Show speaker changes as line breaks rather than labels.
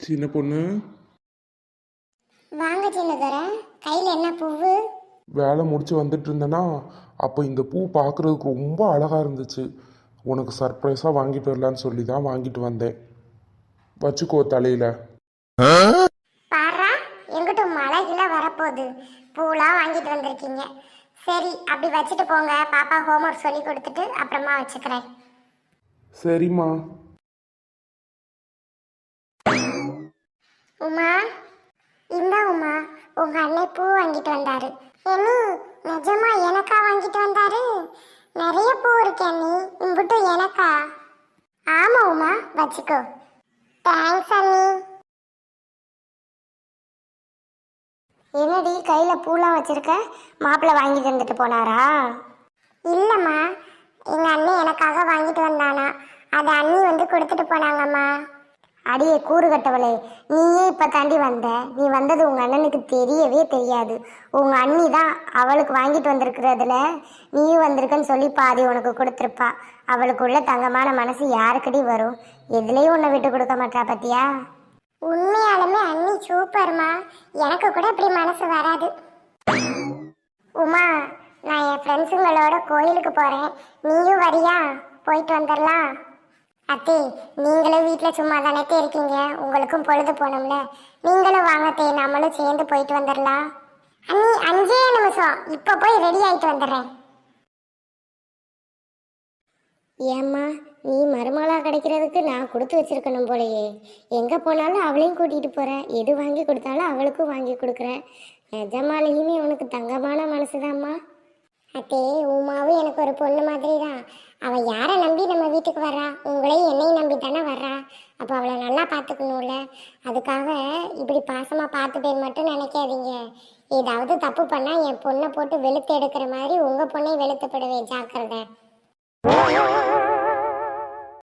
சின்ன பொண்ணு,
வாங்க சின்னதர. கையில் என்ன பூவு?
வேலை முடிச்சு வந்துட்டு இருந்தேன்னா அப்போ இந்த பூ பார்க்குறதுக்கு ரொம்ப அழகாக இருந்துச்சு. உனக்கு சர்ப்ரைஸாக வாங்கிட்டு வரலான்னு சொல்லி தான் வாங்கிட்டு வந்தேன். வச்சுக்கோ தலையில்.
பாரா, எங்கிட்ட மழை கிளை வரப்போகுது, பூலாம் வாங்கிட்டு வந்திருக்கீங்க. சரி, அப்படி வச்சுட்டு போங்க. பாப்பா ஹோம்ஒர்க் சொல்லி கொடுத்துட்டு அப்புறமா வச்சுக்கிறேன்.
சரிம்மா.
உமா, இந்த உமா, உங்க அண்ணன் பூ வாங்கிட்டு வந்தாரு. அண்ணி, நிஜமா எனக்கா வாங்கிட்டு வந்தாரு? நிறைய பூ இருக்கு அண்ணி, இம்புட்டு எனக்கா? ஆமா உமா, வச்சுக்கோ. தேங்க்ஸ் அண்ணி. என்னடி கையில பூலாம் வச்சிருக்க? மாப்பிள்ளை வாங்கிட்டு வந்துட்டு போனாரா? இல்லம்மா, எங்க அண்ணன் எனக்காக வாங்கிட்டு வந்தானா, அதை அண்ணி வந்து கொடுத்துட்டு போனாங்கம்மா. அடியே கூறு கட்டவளே, நீயே இப்ப தாண்டி வந்த. நீ வந்தது உங்க அண்ணனுக்கு தெரியவே தெரியாது. உங்க அண்ணி தான் அவளுக்கு வாங்கிட்டு வந்திருக்கிறதுல நீயும் வந்திருக்கன்னு சொல்லி பாதி உனக்கு கொடுத்துருப்பா. அவளுக்குள்ள தங்கமான மனசு யாருக்கடி வரும்? எதுலேயும் உன்னை விட்டு கொடுக்க மாட்டா பத்தியா? உண்மையாலுமே அண்ணி சூப்பர்மா. எனக்கு கூட இப்படி மனசு வராது. உமா, நான் என் ஃப்ரெண்ட்ஸுங்களோட கோயிலுக்கு போறேன், நீயும் வரியா? போயிட்டு வந்துடலாம். அத்தே, நீங்களும் வீட்டில் சும்மா தானே இருக்கீங்க, உங்களுக்கும் பொழுது போகணும்ல. நீங்களும் வாங்கத்தே, நம்மளும் சேர்ந்து போயிட்டு வந்துடலாம். அண்ணி 5 நிமிஷம், இப்போ போய் ரெடி ஆகிட்டு வந்துடுறேன். ஏம்மா, நீ மருமகளாக கிடைக்கிறதுக்கு நான் கொடுத்து வச்சிருக்கணும் போலையே. எங்கே போனாலும் அவளையும் கூட்டிகிட்டு போகிறேன், எது வாங்கி கொடுத்தாலும் அவளுக்கும் வாங்கி கொடுக்குறேன். நிஜமாலையுமே உனக்கு தங்கமான மனசுதாம்மா. அத்தே, உமாவும் எனக்கு ஒரு பொண்ணு மாதிரி தான். அவள் யாரை நம்பி நம்ம வீட்டுக்கு வர்றா? உங்களையும் என்னையும் நம்பி தானே வர்றா. அப்போ அவளை நல்லா பார்த்துக்கணும்ல. அதுக்காக இப்படி பாசமாக பார்த்துப்பேன்னு மட்டும் நினைக்காதீங்க. ஏதாவது தப்பு பண்ணால் என் பொண்ணை போட்டு வெளுத்து எடுக்கிற மாதிரி உங்கள் பொண்ணையும் வெளுத்துப்படுவேன், ஜாக்கிரதை.